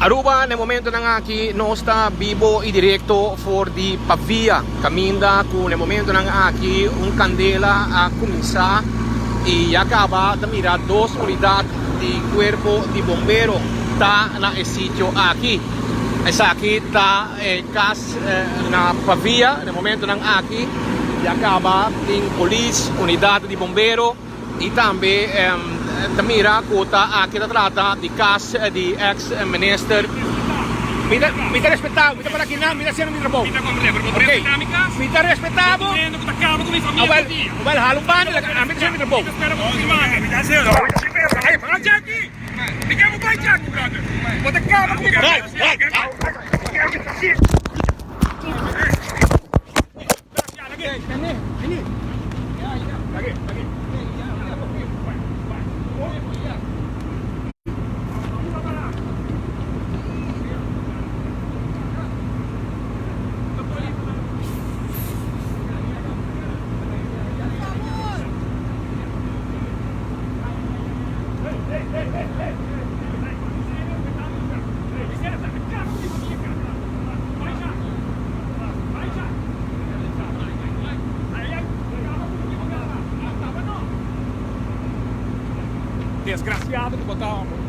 Aruba, nel momento ng aki non sta vivo e diretto for di Pavia. Caminda ku nel momento ng aki un candela a comienza y acaba de mirar dos unidades de cuerpo de bombero ta na sitio aquí. Esa aquí ta cas na Pavia nel momento ng aki y acaba din police unidade de bombero e também Tamira Kota aqui da trata di cas di ex-minister. Mita respettavo, mita para aqui não, mita sendo mita bom. Mita comprei, pero potrei respeitar mi casa. Mita respettavo. Prendo que acaba com minha família. Well, halong ban, mita sendo mita bom. Espera uma semana, me dá zero. Aí, fala Jackie. Ligamos vai Jackie, brother. Bota acaba com minha desgraciado que botar uma.